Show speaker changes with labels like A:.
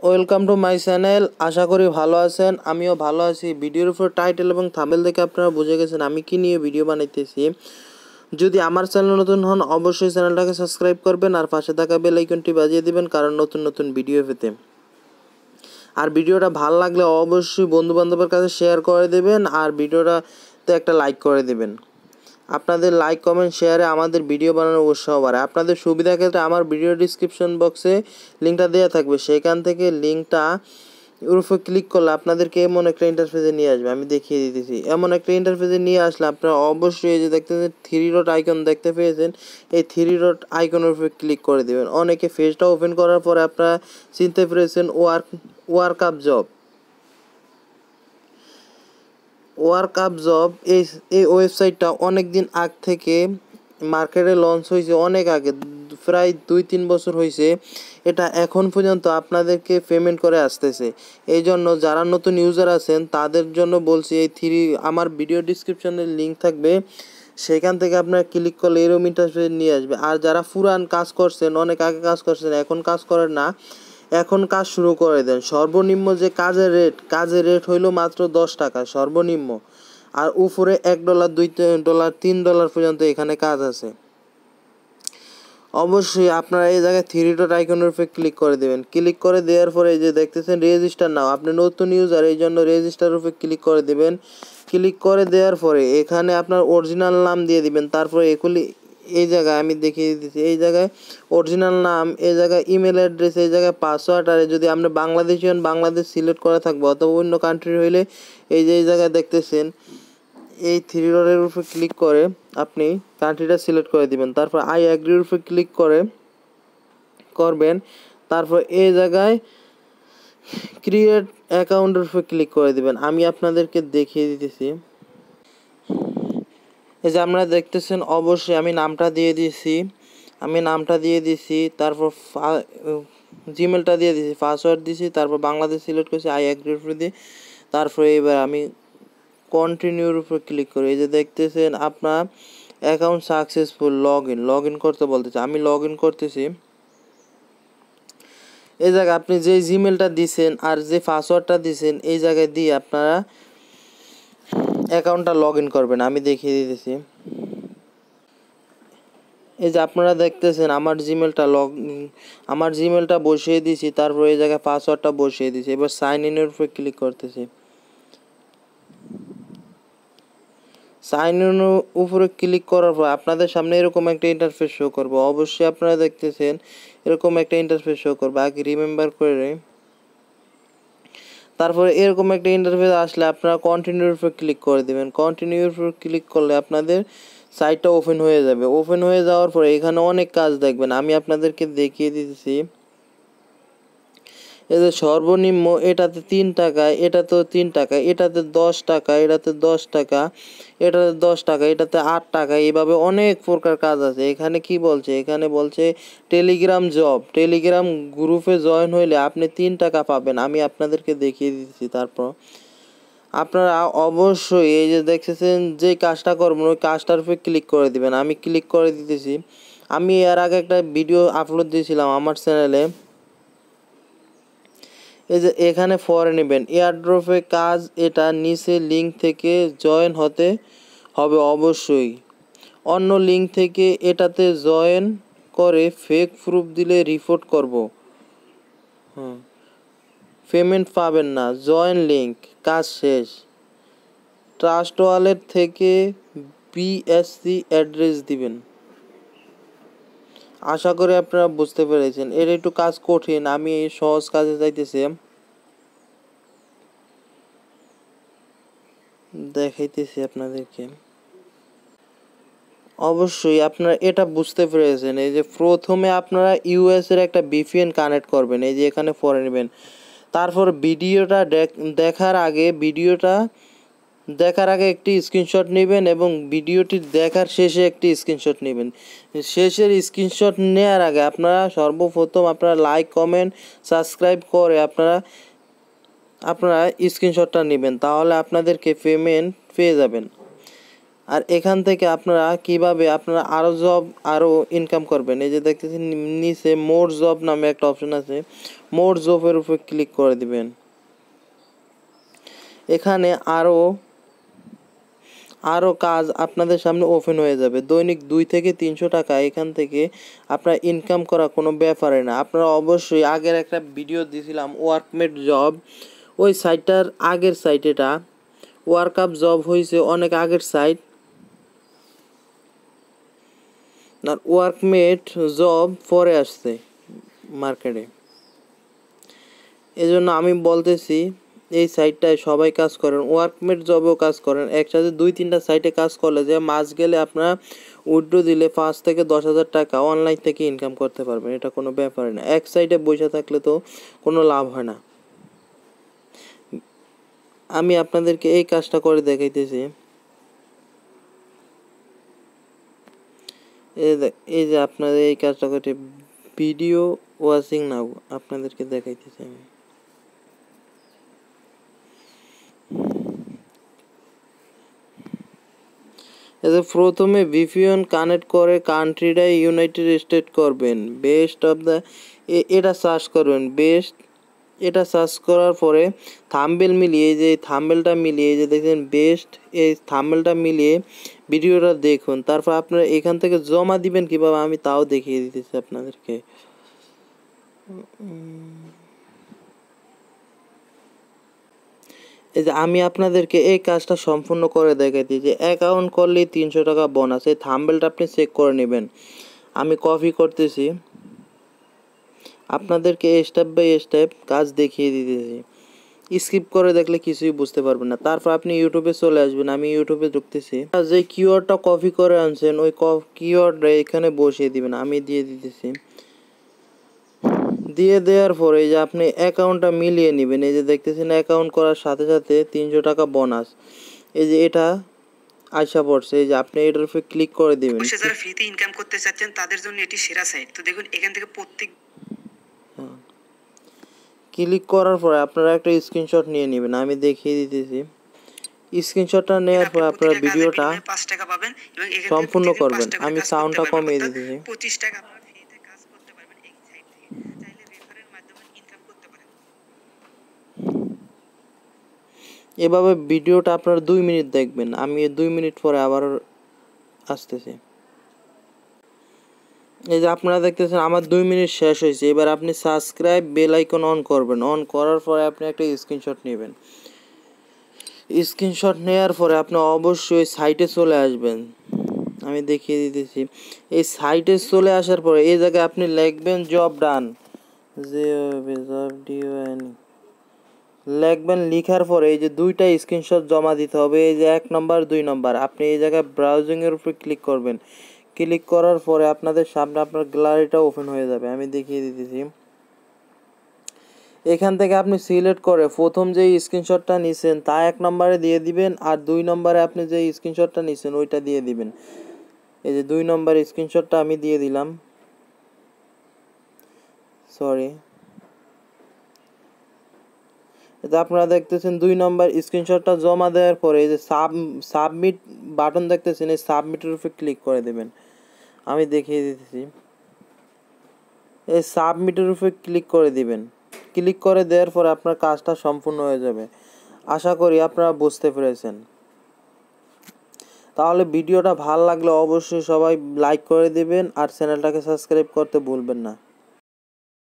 A: Welcome to my channel. আশা করি ভালো আছেন, আমিও ভালো আছি। ভিডিওর উপর টাইটেল এবং থাম্বনেল দেখে আপনারা বুঝে গেছেন আমি কি নিয়ে ভিডিও বানাইতেছি। যদি আমার চ্যানেল নতুন হন অবশ্যই চ্যানেলটাকে সাবস্ক্রাইব করবেন আর পাশে থাকা বেল আইকনটি বাজিয়ে দিবেন, কারণ নতুন নতুন ভিডিও পেতে। আর ভিডিওটা ভালো লাগলে অবশ্যই বন্ধু বান্ধবের কাছে শেয়ার করে দেবেন আর ভিডিওটাতে একটা লাইক করে দেবেন। আপনাদের লাইক কমেন্ট শেয়ারে আমাদের ভিডিও বানানোর উৎসাহ বাড়ে। আপনাদের সুবিধা ক্ষেত্রে আমার ভিডিও ডিসক্রিপশন বক্সে লিঙ্কটা দেওয়া থাকবে, সেখান থেকে লিঙ্কটা ওর উপর ক্লিক করলে আপনাদেরকে এমন একটা ইন্টারফেসে নিয়ে আসবে। আমি দেখিয়ে দিতেছি। এমন একটা ইন্টারফেসে নিয়ে আসলে আপনারা অবশ্যই এই যে দেখতেছেন থ্রি ডট আইকন দেখতে পেয়েছেন, এই থ্রি ডট আইকনের উপর ক্লিক করে দেবেন। অনেকে ফেসটা ওপেন করার পরে আপনারা চিনতে পেরেছেন ওয়ার্ক আপ জব। এই ওয়েবসাইটটা অনেক দিন আগ থেকে মার্কেটে লঞ্চ হয়েছে, অনেক আগে, প্রায় 2-3 বছর হয়েছে। এটা এখন পর্যন্ত আপনাদেরকে পেমেন্ট করে আসতেছে। এই জন্য যারা নতুন ইউজার আছেন তাদের জন্য বলছি, আমার ভিডিও ডিসক্রিপশনে লিঙ্ক থাকবে, সেখান থেকে আপনারা ক্লিক করলে এরকম ইন্টারফেস নিয়ে আসবে। আর যারা পুরান কাজ করছেন, অনেক আগে কাজ করছেন, এখন কাজ করেন না, এখন কাজ শুরু করে দেন। সর্বনিম্ন যে কাজের রেট হইল মাত্র 10 টাকা সর্বনিম্ন। আর উপরে $1, $2, $3 পর্যন্ত এখানে কাজ আছে। অবশ্যই আপনারা এই জায়গায় থ্রি ডট আইকনের উপরে ক্লিক করে দেবেন। ক্লিক করে দেওয়ার পরে এই যে দেখতেছেন রেজিস্টার নাও, আপনি নতুন ইউজার, এই জন্য রেজিস্টার উপরে ক্লিক করে দেবেন। ক্লিক করে দেওয়ার পরে এখানে আপনার অরিজিনাল নাম দিয়ে দিবেন। তারপরে এই জায়গায় আমি দেখিয়ে দিতেছি, এই জায়গায় অরিজিনাল নাম, এই জায়গায় ইমেল অ্যাড্রেস, এই জায়গায় পাসওয়ার্ড। আর যদি আপনি বাংলাদেশি হন বাংলাদেশ সিলেক্ট করা থাকবে, অথবা অন্য কান্ট্রি হইলে এই জায়গায় দেখতেছেন এই থ্রি ডটের উপর ক্লিক করে আপনি কান্ট্রিটা সিলেক্ট করে দিবেন। তারপর আই অ্যাগ্রির উপর ক্লিক করবেন। তারপর এই জায়গায় ক্রিয়েট অ্যাকাউন্টের উপর ক্লিক করে দিবেন। আমি আপনাদেরকে দেখিয়ে দিতেছি। এই যে আপনারা দেখতেছেন, অবশ্যই আমি নামটা দিয়ে দিছি, তারপর জিমেলটা দিয়ে দিছি, পাসওয়ার্ড দিছি, তারপর বাংলাদেশ সিলেক্ট করছি, আই অ্যাগ্রির উপর দিয়ে। তারপরে এবার আমি কন্টিনিউর উপর ক্লিক করি। এই যে দেখতেছেন আপনার অ্যাকাউন্ট সাকসেসফুল, লগ ইন করতে বলতেছে, আমি লগ ইন করতেছি। এই জায়গায় আপনি যে জিমেলটা দিছেন আর যে পাসওয়ার্ডটা দিছেন এই জায়গায় দিয়ে আপনারা অ্যাকাউন্টটা লগ ইন করবেন। আমি দেখিয়ে দিতেছি। এই যে আপনারা দেখতেছেন আমার জিমেলটা বসিয়ে দিয়েছি, তারপর এই জায়গায় পাসওয়ার্ডটা বসিয়ে দিয়েছি। এবার সাইন ইনের উপর ক্লিক করতেছি। সাইন ইন উপরে ক্লিক করার পর আপনাদের সামনে এরকম একটা ইন্টারফেস শো করবে। অবশ্যই আপনারা দেখতেছেন এরকম একটা ইন্টারফেস শো করবে। আগে রিমেম্বার করে, তারপরে এরকম একটা ইন্টারফেস আসলে আপনারা কন্টিনিউর উপর ক্লিক করে দেবেন। কন্টিনিউর উপর ক্লিক করলে আপনাদের সাইটটা ওপেন হয়ে যাবে। ওপেন হয়ে যাওয়ার পরে এখানে অনেক কাজ দেখবেন, আমি আপনাদেরকে দেখিয়ে দিতেছি। এই যে সর্বনিম্ন এটাতে 3 টাকা, এটাতেও 3 টাকা, এটাতে 10 টাকা, এটাতে 10 টাকা, এটাতে 10 টাকা, এটাতে 8 টাকা, এইভাবে অনেক প্রকার কাজ আছে। এখানে কি বলছে, এখানে বলছে টেলিগ্রাম গ্রুপে জয়েন হইলে আপনি 3 টাকা পাবেন। আমি আপনাদেরকে দেখিয়ে দিচ্ছি। তারপর আপনারা অবশ্যই এই যে দেখতেছেন যে কাজটা করবেন ওই কাজটার উপরে ক্লিক করে দিবেন। আমি ক্লিক করে দিতেছি। আমি এর আগে একটা ভিডিও আপলোড দিয়েছিলাম আমার চ্যানেলে। এই যে এখানে ফরে নেবেন এয়ারড্রপে কাজ, এটা নিচে লিঙ্ক থেকে জয়েন হতে হবে। অবশ্যই অন্য লিঙ্ক থেকে এটাতে জয়েন করে ফেক প্রুফ দিলে রিপোর্ট করব। পেমেন্ট পাবেন না। জয়েন লিঙ্ক, কাজ শেষ। ট্রাস্ট ওয়ালেট থেকে বিএসসি অ্যাড্রেস দিবেন। আশা করি আপনারা বুঝতে পেরেছেন। এর একটু কাজ কঠিন, আমি এই সহজ কাজে যাইতেছি, দেখাইতেছি আপনাদেরকে। অবশ্যই আপনারা এটা বুঝতে পেরেছেন। এই যে প্রথমে আপনারা ইউএস এর একটা ভিপিএন কানেক্ট করবেন, এই যে এখানে পরে নেবেন। তারপর ভিডিওটা দেখার আগে একটি স্ক্রিনশট নেবেন এবং ভিডিওটি দেখার শেষে একটি স্ক্রিনশট নেবেন। শেষের স্ক্রিনশট নেওয়ার আগে আপনারা সর্বপ্রথম আপনারা লাইক কমেন্ট সাবস্ক্রাইব করে আপনারা স্ক্রিনশটটা নেবেন, তাহলে আপনাদেরকে পেমেন্ট পেয়ে যাবেন। আর এখান থেকে আপনারা কিভাবে আপনারা আরও ইনকাম করবেন, এই যে দেখতেছেন নিচে মোর জব নামে একটা অপশন আছে, মোর জবের উপর ক্লিক করে দিবেন। এখানে আরও কাজ আপনাদের সামনে ওপেন হয়ে যাবে। দৈনিক 2 থেকে 300 টাকা এখান থেকে আপনার ইনকাম করা কোনো ব্যাপারে না। আপনারা অবশ্যই আগের একটা ভিডিও দিয়েছিলাম ওয়ার্কমেট জব, ওই সাইটটার আগের সাইট, এটা ওয়ার্কআপ জব হয়েছে অনেক আগের সাইট, আর ওয়ার্কমেট জব পরে আসছে মার্কেটে। এজন্য আমি বলতেছি এই সাইটটায় সবাই কাজ করেন, ওয়ার্কমেট জবেও কাজ করেন। একসাথে 2-3টা সাইটে কাজ করলে যে মাস গেলে আপনারা উইথড্র দিলে 5 থেকে 10,000 টাকা অনলাইন থেকে ইনকাম করতে পারবেন, এটা কোনো ব্যাপার না। এক সাইটে বসে থাকলে তো কোনো লাভ হয় না। আমি আপনাদেরকে এই কাজটা করে দেখাইতেছি। এই যে আপনাদের এই কাজটা করে ভিডিও ওয়াচিং নাও আপনাদেরকে দেখাইতেছি আমি। এতে প্রথমে ভিপিএন কানেক্ট করে কান্ট্রিটা ইউনাইটেড স্টেট করবেন, বেস্ট অফ দ্য এটা সার্চ করবেন বেস্ট, এটা সার্চ করার পরে থাম্বনেল মিলিয়ে, যে থাম্বনেলটা মিলিয়ে যে দেখছেন বেস্ট, এই থাম্বনেলটা মিলিয়ে ভিডিওটা দেখুন। তারপর আপনারা এখান থেকে জমা দিবেন কিভাবে আমি তাও দেখিয়ে দিতেছি আপনাদেরকে। এই যে আমি আপনাদেরকে এই কাজটা সম্পূর্ণ করে দেখাইছি, যে অ্যাকাউন্ট করলেই 300 টাকা বোনাস। এই থাম্বনেলটা আপনি চেক করে নেবেন। আমি কপি করতেছি, আপনাদেরকে স্টেপ বাই স্টেপ কাজ দেখিয়ে দিতেছি। স্কিপ করে দেখলে কিছুই বুঝতে পারবেন না। তারপর আপনি ইউটিউবে চলে আসবেন, আমি ইউটিউবে ঢুকতেছি। যে কিওয়ার্ডটা কপি করে আনছেন ওই কিওয়ার্ডটা এখানে বসিয়ে দিবেন, আমি দিয়ে দিতেছি। দিয়ে দেওয়ার পরে এই যে আপনি অ্যাকাউন্টটা মিলিয়ে নেবেন, এই যে দেখতেছেন অ্যাকাউন্ট করার সাথে সাথে 300 টাকা বোনাস, এই যে এটা আশা পড়ছে। এই যে আপনি এটার উপরে ক্লিক করে দিবেন।
B: যারা ফ্রিতে ইনকাম করতে চাচ্ছেন তাদের জন্য এটি সেরা সাইট। তো দেখুন এখান থেকে প্রত্যেক
A: ক্লিক করার পরে আপনারা একটা স্ক্রিনশট নিয়ে নেবেন, আমি দেখিয়ে দিতেছি। স্ক্রিনশটটা নেওয়ার পরে আপনারা ভিডিওটা
B: 5 টাকা পাবেন এবং এখান থেকে
A: সম্পূর্ণ করবেন। আমি সাউন্ডটা কমিয়ে দিতেছি।
B: 25 টাকা ফ্রিতে কাজ করতে পারবেন এই সাইট থেকে। চাইলে রেফারের মাধ্যমে ইনকাম করতে পারেন।
A: এভাবে ভিডিওটা আপনারা 2 মিনিট দেখবেন, আমি 2 মিনিট পরে আবার আসতেছি। এই যে আপনারা দেখতেছেন আমার 2 মিনিট শেষ হয়েছে। এবার আপনি সাবস্ক্রাইব বেল আইকন অন করবেন, অন করার পরে আপনি একটা স্ক্রিনশট নেবেন। স্ক্রিনশট নেওয়ার পরে আপনি অবশ্যই সাইটে চলে আসবেন, আমি দেখিয়ে দিতেছি। এই সাইটে চলে আসার পরে এই জায়গায় আপনি লিখবেন জব ডান, লিখবেন। লিখার পরে এই যে 2টা স্ক্রিনশট জমা দিতে হবে, এই যে 1 নম্বর 2 নম্বর। আপনি এই জায়গায় ব্রাউজিংয়ের উপরে ক্লিক করবেন। ক্লিক করার পরে আপনাদের সামনে আপনার গ্যালারিটা ওপেন হয়ে যাবে, আমি দেখিয়ে দিতেছি। এখান থেকে আপনি সিলেক্ট করে প্রথম যে স্ক্রিনশটটা নিছেন তা 1 নম্বরে দিয়ে দিবেন, আর 2 নম্বরে আপনি যে স্ক্রিনশটটা নিছেন ওইটা দিয়ে দিবেন। এই যে 2 নম্বর স্ক্রিনশটটা আমি দিয়ে দিলাম, সরি। এটা আপনারা দেখতেছেন 2 নম্বর স্ক্রিনশটটা জমা দেওয়ার পরে এই যে সাবমিট বাটন দেখতেছেন, এই সাবমিটের উপরে ক্লিক করে দেবেন, আমি দেখিয়ে দিতেছি। এই সাবমিটের উপরে ক্লিক করে দিবেন। ক্লিক করে দেওয়ার পরে আপনার কাজটা সম্পূর্ণ হয়ে যাবে। আশা করি আপনারা বুঝতে পেরেছেন। তাহলে ভিডিওটা ভালো লাগলে অবশ্যই সবাই লাইক করে দিবেন আর চ্যানেলটাকে সাবস্ক্রাইব করতে ভুলবেন না।